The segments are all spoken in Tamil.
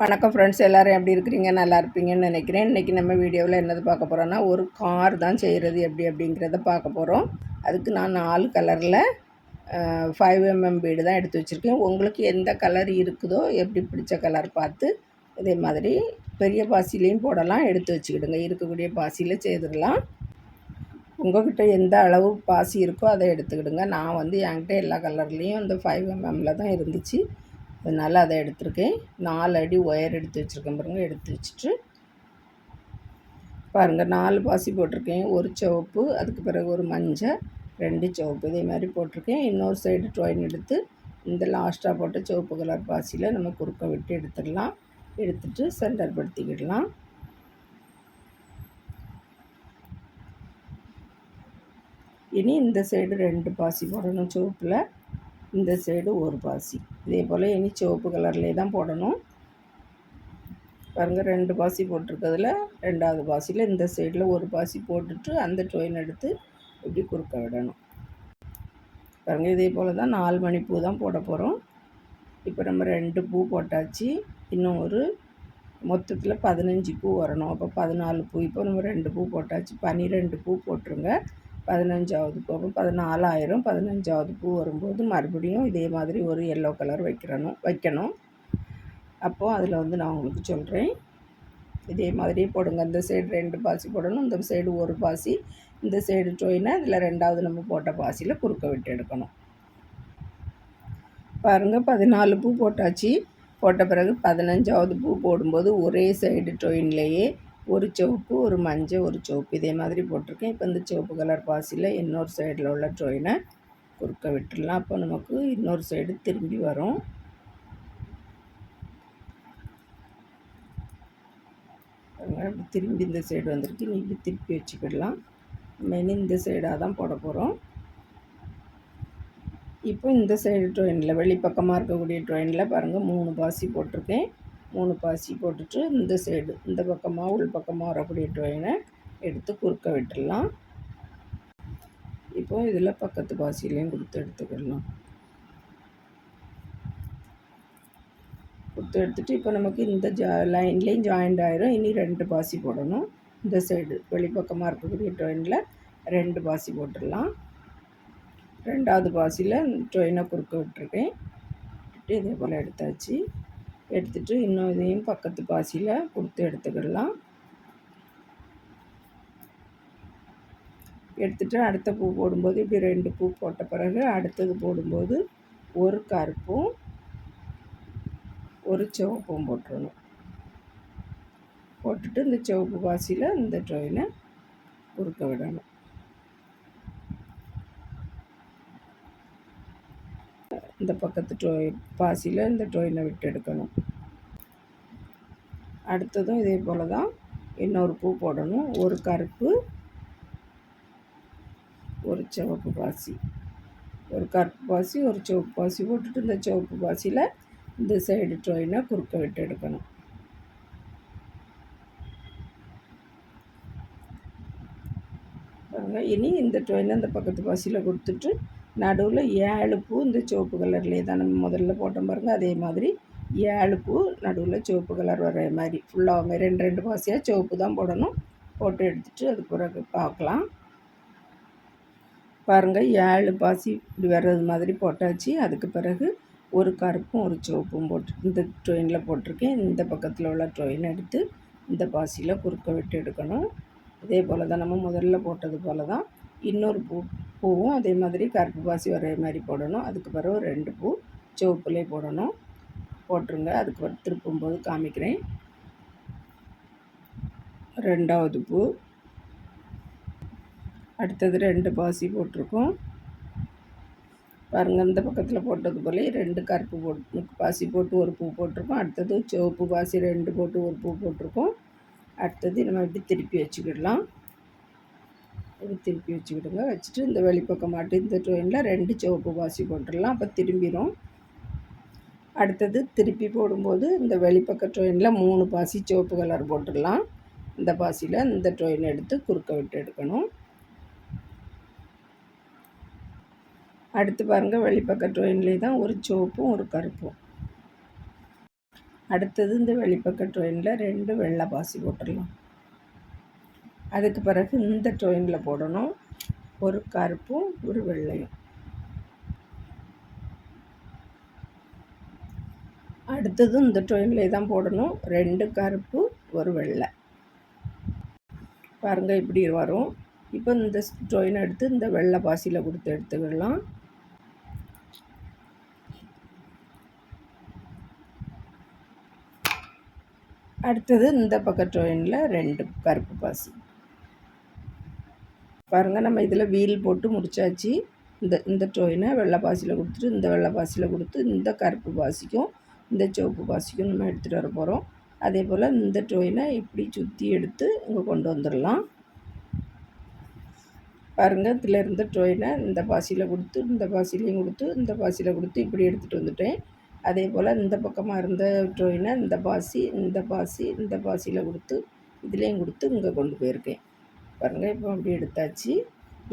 வணக்கம் ஃப்ரெண்ட்ஸ், எல்லோரும் எப்படி இருக்கிறீங்க? நல்லா இருப்பீங்கன்னு நினைக்கிறேன். இன்றைக்கி நம்ம வீடியோவில் என்னது பார்க்க போகிறோன்னா, ஒரு கார் தான் செய்கிறது எப்படி அப்படிங்கிறத பார்க்க போகிறோம். அதுக்கு நான் 4 கலரில் 5mm பீடு தான் எடுத்து வச்சுருக்கேன். உங்களுக்கு எந்த கலர் இருக்குதோ, எப்படி பிடிச்ச கலர் பார்த்து இதே மாதிரி பெரிய பாசிலையும் போடலாம், எடுத்து வச்சுக்கிடுங்க. இருக்கக்கூடிய பாசியில் செய்திடலாம். உங்கள்கிட்ட எந்த அளவு பாசி இருக்கோ அதை எடுத்துக்கிடுங்க. நான் என்கிட்ட எல்லா கலர்லேயும் இந்த 5mmல தான் இருந்துச்சு, அதனால் அதை எடுத்திருக்கேன். 4 அடி ஒயர் எடுத்து வச்சுருக்கேன் பாருங்கள். எடுத்து வச்சுட்டு பாருங்கள், 4 பாசி போட்டிருக்கேன். ஒரு சிவப்பு, அதுக்கு பிறகு ஒரு மஞ்சள், 2 சிவப்பு, இதே மாதிரி போட்டிருக்கேன். இன்னொரு சைடு ட்ராயின் எடுத்து இந்த லாஸ்ட்டாக போட்ட சிவப்பு கலர் பாசியில் நம்ம குறுக்க விட்டு எடுத்துடலாம். எடுத்துட்டு சென்டர் படுத்திக்கிடலாம். இனி இந்த சைடு 2 பாசி போடணும் சிவப்பில், இந்த சைடு ஒரு பாசி. இதே போல் இனி சிவப்பு கலர்லேயே தான் போடணும். பாருங்கள், 2 பாசி போட்டிருக்கிறதுல 2வது பாசியில் இந்த சைடில் ஒரு பாசி போட்டுட்டு அந்த ட்ரெயின் எடுத்து இப்படி குறுக்க விடணும். பாருங்கள், இதே போல் தான் 4 மணி பூ தான் போட போகிறோம். இப்போ நம்ம 2 பூ போட்டாச்சு. இன்னும் ஒரு மொத்தத்தில் 15 பூ வரணும். அப்போ 14 பூ. இப்போ நம்ம 2 பூ போட்டாச்சு. 12 பூ போட்டுருங்க. 15வது பூ, அப்போ 14 ஆயிரும். 15வது பூ வரும்போது மறுபடியும் இதே மாதிரி ஒரு எல்லோ கலர் வைக்கணும். அப்போது அதில் நான் உங்களுக்கு சொல்கிறேன். இதே மாதிரியே போடுங்க. இந்த சைடு 2 பாசி போடணும், இந்த சைடு ஒரு பாசி, இந்த சைடு ட்ரெயினை இதில் 2வது நம்ம போட்ட பாசியில் குறுக்க விட்டு எடுக்கணும். பாருங்கள், 14 பூ போட்டாச்சு. போட்ட பிறகு 15வது பூ போடும்போது ஒரே சைடு ட்ரெயின்லேயே ஒரு சிவப்பு, ஒரு மஞ்சள், ஒரு சிவப்பு, இதே மாதிரி போட்டிருக்கேன். இப்போ இந்த சிவப்பு கலர் பாசியில் இன்னொரு சைடில் உள்ள ட்ரெயினை குறுக்க விட்டுடலாம். அப்போ நமக்கு இன்னொரு சைடு திரும்பி வரும். அப்படி திரும்பி இந்த சைடு வந்துருக்கு. நீ இப்படி திருப்பி வச்சுக்கிடலாம். மெனி இந்த சைடாக தான் போட போகிறோம். இப்போ இந்த சைடு ட்ரெயினில் வெளிப்பக்கமாக இருக்கக்கூடிய ட்ரெயினில் பாருங்கள், 3 பாசி போட்டிருக்கேன். 3 பாசி போட்டுட்டு இந்த சைடு இந்த பக்கமாக உள் பக்கமாக வரக்கூடிய ட்ரெயினை எடுத்து குறுக்க விட்டுடலாம். இப்போது இதில் பக்கத்து பாசிலையும் கொடுத்து எடுத்துக்கிடலாம். கொடுத்து எடுத்துகிட்டு இப்போ நமக்கு இந்த லைன்லேயும் ஜாயிண்ட் ஆயிரும். இனி 2 பாசி போடணும். இந்த சைடு வெளிப்பக்கமாக இருக்கக்கூடிய ட்ரெயினில் 2 பாசி போட்டுடலாம். 2வது பாசியில் ட்ரெயினை குறுக்க விட்டுருக்கேன். விட்டுட்டு இதே போல் எடுத்தாச்சு. எடுத்துகிட்டு இன்னும் இதையும் பக்கத்து பாசியில் கொடுத்து எடுத்துக்கிடலாம். எடுத்துகிட்டு அடுத்த பூ போடும்போது இப்படி 2 பூ போட்ட பிறகு அடுத்தது போடும்போது ஒரு கருப்பும் ஒரு சிவப்பும் போட்டுடணும். போட்டுட்டு இந்த சிவப்பு பாசியில் இந்த ட்ரெயினை குறுக்க விடணும். இந்த பக்கத்து பாசியில் இந்த ட்ரெயினை விட்டு எடுக்கணும். அடுத்ததும் இதே போல் தான் இன்னொரு பூ போடணும். ஒரு கருப்பு, ஒரு சிவப்பு பாசி, ஒரு கருப்பு பாசி, ஒரு சிவப்பு பாசி போட்டுட்டு இந்த சிவப்பு பாசியில் இந்த சைடு ட்ரெயினை குறுக்க விட்டு எடுக்கணும். இனி இந்த ட்ரெயினை இந்த பக்கத்து பாசியில் கொடுத்துட்டு நடுவில் 7 பூ இந்த சிவப்பு கலர்லேயே தான் நம்ம முதல்ல போட்டோம் பாருங்கள். அதே மாதிரி 7 பூ நடுவில் சிவப்பு கலர் வர மாதிரி ஃபுல்லாக 2 பாசியாக சிவப்பு தான் போடணும். போட்டு எடுத்துகிட்டு அது பிறகு பார்க்கலாம். பாருங்கள், 7 பாசி இப்படி வர்றது மாதிரி போட்டாச்சு. அதுக்கு பிறகு ஒரு கருப்பும் ஒரு சிவப்பும் போட்டு இந்த ட்ரெயினில் போட்டிருக்கேன். இந்த பக்கத்தில் உள்ள ட்ரெயின் எடுத்து இந்த பாசியில் குறுக்க விட்டு எடுக்கணும். இதே போல் தான் நம்ம முதல்ல போட்டது போல் தான் இன்னொரு பூவும் அதே மாதிரி கருப்பு பாசி வர மாதிரி போடணும். அதுக்கு பிறகு 2 பூ சிவப்புலேயே போடணும். போட்டுருங்க. அதுக்கு திருப்பும்போது காமிக்கிறேன். 2வது பூ, அடுத்தது 2 பாசி போட்டிருக்கோம். பாருங்கள், இந்த பக்கத்தில் போட்டது போல் 2 கருப்பு பாசி போட்டு ஒரு பூ போட்டிருக்கோம். அடுத்தது சிவப்பு பாசி 2 போட்டு ஒரு பூ போட்டிருக்கோம். அடுத்தது நம்ம இப்படி திருப்பி வச்சுக்கிடலாம். இப்படி திருப்பி வச்சுக்கிடுங்க. வச்சுட்டு இந்த வெளிப்பக்கம் மாட்டு இந்த ட்ரெயினில் 2 சிவப்பு பாசி போட்டுடலாம். அப்போ திரும்பிடும். அடுத்தது திருப்பி போடும்போது இந்த வெளிப்பக்க ட்ரெயினில் 3 பாசி சிவப்பு கலர் போட்டுடலாம். இந்த பாசியில் இந்த ட்ரெயின் எடுத்து குறுக்க விட்டு எடுக்கணும். அடுத்து பாருங்கள், வெளிப்பக்க ட்ரெயின்லேயே தான் ஒரு சிவப்பும் ஒரு கருப்பும். அடுத்தது இந்த வெளிப்பக்க ட்ரெயினில் 2 வெள்ளை பாசி போட்டுடலாம். அதுக்கு பிறகு இந்த ட்ரெயினில் போடணும் ஒரு கருப்பும் ஒரு வெள்ளையும். அடுத்ததும் இந்த ட்ரெயினில் தான் போடணும் 2 கருப்பு ஒரு வெள்ளை. பாருங்கள் இப்படி வரும். இப்போ இந்த ட்ரெயினை எடுத்து இந்த வெள்ளை பாசியில் கொடுத்து எடுத்துக்கலாம். அடுத்தது இந்த பக்க ட்ரெயினில் 2 கருப்பு பாசி. பாருங்கள் நம்ம இதில் வீல் போட்டு முடித்தாச்சு. இந்த ட்ரெயினை வெள்ளை பாசியில் கொடுத்துட்டு இந்த வெள்ளை பாசியில் கொடுத்து இந்த கருப்பு பாசிக்கும் இந்த சிவப்பு பாசிக்கும் நம்ம எடுத்துகிட்டு வர போகிறோம். அதே போல் இந்த ட்ரெயினை இப்படி சுற்றி எடுத்து இங்கே கொண்டு வந்துடலாம். பாருங்கள் இதில் இருந்த ட்ரெயினை இந்த பாசியில் கொடுத்து இந்த பாசிலையும் கொடுத்து இந்த பாசியில் கொடுத்து இப்படி எடுத்துகிட்டு வந்துட்டேன். அதே போல் இந்த பக்கமாக இருந்த ட்ரெயினை இந்த பாசியில் கொடுத்து இதுலேயும் கொடுத்து இங்கே கொண்டு போயிருக்கேன். பாருங்கள் இப்போ அப்படி எடுத்தாச்சு.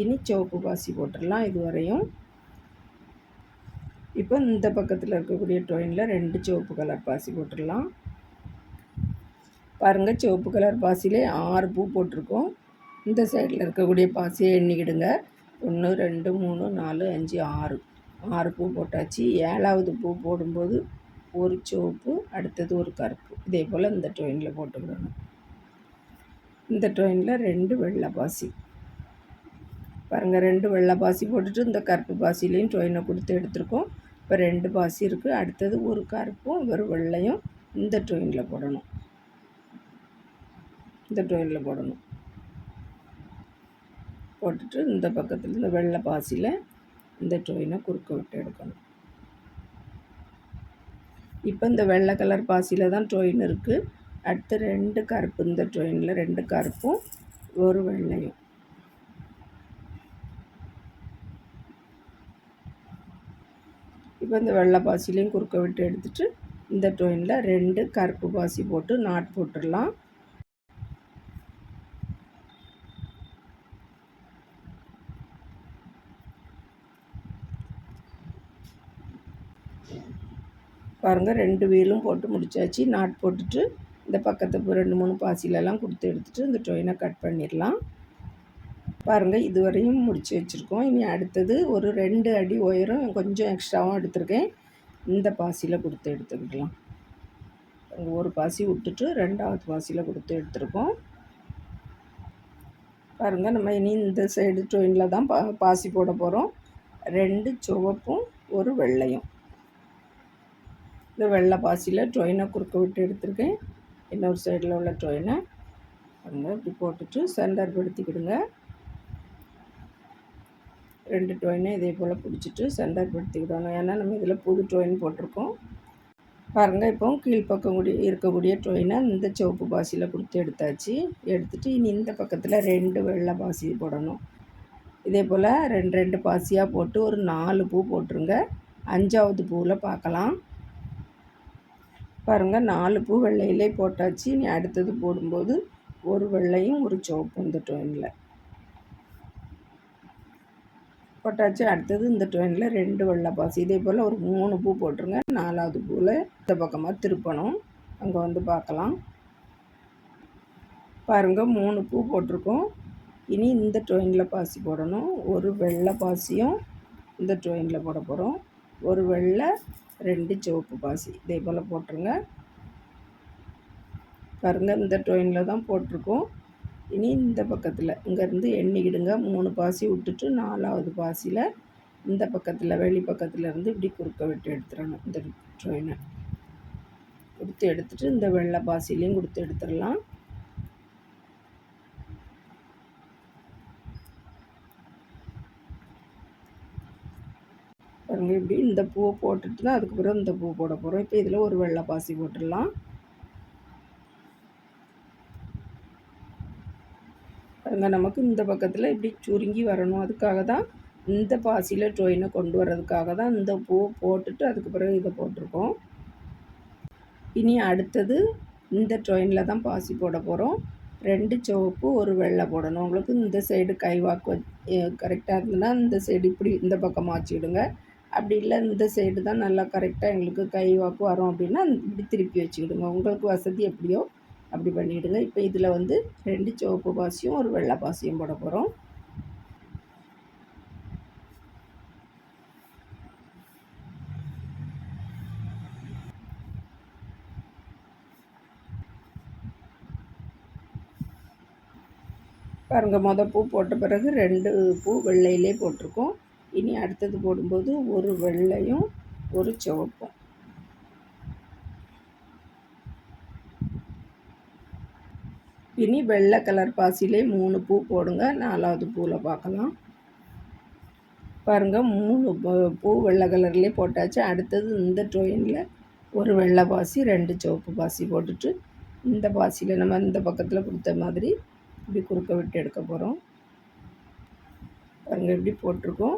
இனி சிவப்பு பாசி போட்டுடலாம் இதுவரையும். இப்போ இந்த பக்கத்தில் இருக்கக்கூடிய ட்ரெயினில் 2 சிவப்பு கலர் பாசி போட்டுடலாம். பாருங்கள் சிவப்பு கலர் பாசிலே 6 பூ போட்டிருக்கோம். இந்த சைடில் இருக்கக்கூடிய பாசியை எண்ணிக்கிடுங்க. 1 2 3 4 5 6 பூ போட்டாச்சு. 7வது பூ போடும்போது ஒரு சிவப்பு, அடுத்தது ஒரு கருப்பு. இதே போல் இந்த ட்ரெயினில் போட்டுக்கிடணும். இந்த ட்ரெயினில் 2 வெள்ளை பாசி. பாருங்கள் 2 வெள்ளை பாசி போட்டுட்டு இந்த கருப்பு பாசிலையும் ட்ரெயினை கொடுத்து எடுத்துருக்கோம். இப்போ 2 பாசி இருக்குது. அடுத்தது ஒரு கருப்பும் ஒரு வெள்ளையும் இந்த ட்ரெயினில் போடணும். இந்த ட்ரெயினில் போடணும். போட்டுட்டு இந்த பக்கத்தில் இந்த வெள்ளை பாசியில் இந்த ட்ரெயினை குறுக்க விட்டு எடுக்கணும். இப்போ இந்த வெள்ளை கலர் பாசியில் தான் ட்ரெயின் இருக்குது. அடுத்து 2 கருப்பு, இந்த ட்ரெயினில் 2 கருப்பும் ஒரு வெள்ளையும். இப்போ இந்த வெள்ளை பாசிலையும் குறுக்க விட்டு எடுத்துகிட்டு இந்த ட்ரெயினில் 2 கருப்பு பாசி போட்டு நாட் போட்டுடலாம். பாருங்கள் 2 வீலும் போட்டு முடித்தாச்சு. நாட் போட்டுட்டு இந்த பக்கத்து 2 3 பாசிலெல்லாம் கொடுத்து எடுத்துகிட்டு இந்த ட்ரெயினை கட் பண்ணிடலாம். பாருங்கள் இதுவரையும் முடித்து வச்சுருக்கோம். இனி அடுத்தது ஒரு 2 அடி உயரம் கொஞ்சம் எக்ஸ்ட்ராவும் எடுத்திருக்கேன். இந்த பாசியில் கொடுத்து எடுத்துக்கிடலாம். ஒரு பாசி விட்டுட்டு 2வது பாசியில் கொடுத்து எடுத்துருக்கோம். பாருங்கள் நம்ம இனி இந்த சைடு ட்ரெயினில் தான் பாசி போட போகிறோம். 2 சிவப்பும் ஒரு வெள்ளையும். இந்த வெள்ளை பாசியில் ட்ரெயினை குறுக்க விட்டு எடுத்துருக்கேன். இன்னொரு சைடில் உள்ள ட்ரெயினை பாருங்கள் இப்படி போட்டுட்டு சென்டர் படுத்திக்கிடுங்க. 2 ட்ரெயினை இதே போல் பிடிச்சிட்டு சென்டர் படுத்திக்கிடணும். ஏன்னா நம்ம இதில் புது ட்ரெயின் போட்டிருக்கோம். பாருங்கள் இப்போ கீழ்ப்பக்கம் இருக்கக்கூடிய ட்ரெயினை இந்த சிவப்பு பாசியில் கொடுத்து எடுத்தாச்சு. எடுத்துகிட்டு இனி இந்த பக்கத்தில் 2 வெள்ளை பாசி போடணும். இதே போல் 2 பாசியாக போட்டு ஒரு 4 பூ போட்டுருங்க. 5வது பூவில் பார்க்கலாம். பாருங்கள் 4 பூ வெள்ளையிலே போட்டாச்சு. இனி அடுத்தது போடும்போது ஒரு வெள்ளையும் ஒரு சிவப்பும் இந்த ட்ரெயினில் போட்டாச்சு. அடுத்தது இந்த ட்ரெயினில் 2 வெள்ளை பாசி. இதே போல் ஒரு 3 பூ போட்டுருங்க. 4வது பூவில் இந்த பக்கமாக திருப்பணும். அங்கே வந்து பார்க்கலாம். பாருங்கள் 3 பூ போட்டிருக்கோம். இனி இந்த ட்ரெயினில் பாசி போடணும். ஒரு வெள்ளை பாசியும் இந்த ட்ரெயினில் போட போகிறோம். ஒரு வெள்ளை 2 சிவப்பு பாசி இதே போல் போட்டுருங்க. பாருங்கள் இந்த ட்ரெயினில் தான் போட்டிருக்கோம். இனி இந்த பக்கத்தில் இங்கேருந்து எண்ணிக்கிடுங்க. 3 பாசி விட்டுட்டு 4வது பாசியில் இந்த பக்கத்தில் வெளி பக்கத்தில் இருந்து இப்படி குறுக்க விட்டு எடுத்துடணும். இந்த ட்ரெயினை கொடுத்து எடுத்துகிட்டு இந்த வெள்ளை பாசிலையும் கொடுத்து எடுத்துடலாம். பாருங்கள் இப்படி இந்த பூவை போட்டுட்டு தான் அதுக்கப்புறம் இந்த பூ போட போகிறோம். இப்போ இதில் ஒரு வெள்ளை பாசி போட்டுடலாம். பாருங்கள் நமக்கு இந்த பக்கத்தில் இப்படி சுருங்கி வரணும். அதுக்காக தான் இந்த பாசியில் ட்ரெயினை கொண்டு வர்றதுக்காக தான் இந்த பூவை போட்டுட்டு அதுக்கு பிறகு இதை போட்டிருக்கோம். இனி அடுத்தது இந்த ட்ரெயினில் தான் பாசி போட போகிறோம். 2 சிவப்பு ஒரு வெள்ளை போடணும். உங்களுக்கு இந்த சைடு கைவாக்கு கரெக்டாக இருந்ததுன்னா இந்த சைடு இப்படி இந்த பக்கம் மாற்றிவிடுங்க. அப்படி இல்லை இந்த சைடு தான் நல்லா கரெக்டாக எங்களுக்கு கை வாக்கு வரும் அப்படின்னா இப்படி திருப்பி வச்சுக்கிடுங்க. உங்களுக்கு வசதி எப்படியோ அப்படி பண்ணிவிடுங்க. இப்போ இதில் வந்து 2 சிவப்பு பாசியும் ஒரு வெள்ளை பாசியும் போட போகிறோம். பாருங்கள், பூ போட்ட பிறகு 2 பூ வெள்ளையிலே போட்டிருக்கோம். இனி அடுத்தது போடும்போது ஒரு வெள்ளையும் ஒரு சிவப்பும். இனி வெள்ளை கலர் பாசிலே 3 பூ போடுங்க. 4வது பூவில் பார்க்கலாம். பாருங்கள், 3 பூ வெள்ளை கலர்லேயே போட்டாச்சு. அடுத்தது இந்த ட்ரெயினில் ஒரு வெள்ளை பாசி 2 சிவப்பு பாசி போட்டுட்டு இந்த பாசியில் நம்ம இந்த பக்கத்தில் கொடுத்த மாதிரி இப்படி குறுக்க விட்டு எடுக்க போகிறோம். பாருங்கள், இப்படி போட்டிருக்கோம்.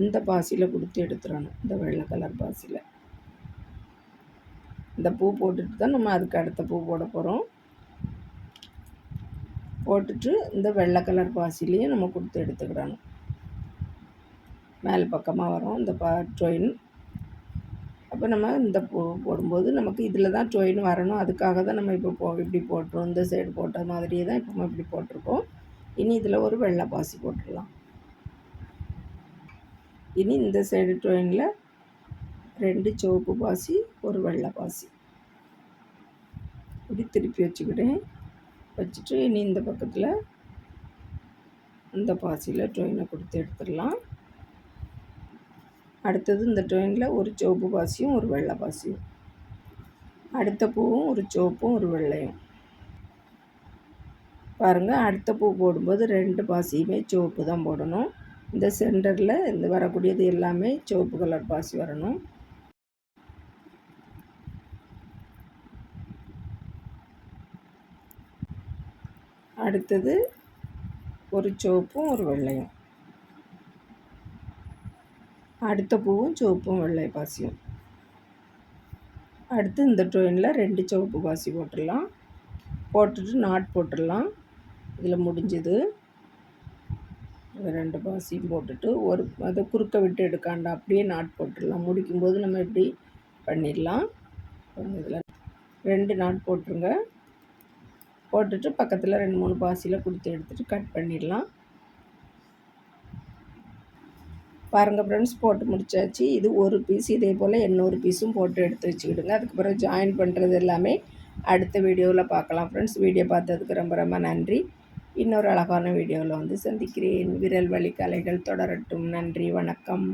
இந்த பாசியில் கொடுத்து எடுத்துடணும். இந்த வெள்ளை கலர் பாசியில் இந்த பூ போட்டுட்டு தான் நம்ம அதுக்கு அடுத்த பூ போட போகிறோம். போட்டுட்டு இந்த வெள்ளை கலர் பாசிலையும் நம்ம கொடுத்து எடுத்துக்கிடணும். மேல் பக்கமாக வரும் இந்த ட்ரெயின். அப்போ நம்ம இந்த பூ போடும்போது நமக்கு இதில் தான் ட்ரெயின் வரணும். அதுக்காக தான் நம்ம இப்போ இப்படி போட்டுரும். இந்த சைடு போட்ட மாதிரியே தான் இப்போ இப்படி போட்டிருக்கோம். இனி இதில் ஒரு வெள்ளை பாசி போட்டுடலாம். இனி இந்த சைடு ட்ரெயினில் 2 சிவப்பு பாசி ஒரு வெள்ளை பாசி இப்படி திருப்பி வச்சுட்டு இனி இந்த பக்கத்தில் இந்த பாசியில் ட்ரெயினை கொடுத்து எடுத்துடலாம். அடுத்தது இந்த ட்ரெயினில் ஒரு சிவப்பு பாசியும் ஒரு வெள்ளை பாசியும், அடுத்த பூவும் ஒரு சிவப்பும் ஒரு வெள்ளையும். பாருங்கள், அடுத்த பூ போடும்போது 2 பாசியுமே சிவப்பு தான் போடணும். இந்த சென்டரில் இந்த வரக்கூடியது எல்லாமே சிவப்பு கலர் பாசி வரணும். அடுத்தது ஒரு சிவப்பும் ஒரு வெள்ளையும், அடுத்த பூவும் சிவப்பும் வெள்ளை பாசியும். அடுத்து இந்த ட்ரெயினில் 2 சிவப்பு பாசி போட்டுடலாம். போட்டுட்டு நாட் போட்டுடலாம். இதில் முடிஞ்சது 2 பாசியும் போட்டுட்டு அதை குறுக்க விட்டு எடுக்காண்டா அப்படியே நாட் போட்டுடலாம். முடிக்கும்போது நம்ம இப்படி பண்ணிடலாம். இதில் 2 நாட் போட்டுருங்க. போட்டுட்டு பக்கத்தில் 2-3 பாசியில் கொடுத்து எடுத்துகிட்டு கட் பண்ணிடலாம். பாருங்கள் ஃப்ரெண்ட்ஸ், போட்டு முடிச்சாச்சு. இது ஒரு பீஸ். இதே போல் இன்னொரு பீஸும் போட்டு எடுத்து வச்சுக்கிடுங்க. அதுக்கப்புறம் ஜாயின் பண்ணுறது எல்லாமே அடுத்த வீடியோவில் பார்க்கலாம் ஃப்ரெண்ட்ஸ். வீடியோ பார்த்ததுக்கு ரொம்ப ரொம்ப நன்றி. இன்னொரு அழகான வீடியோவில் வந்து சந்திக்கிறேன். விரல் வலி கலைகள் தொடரட்டும். நன்றி, வணக்கம்.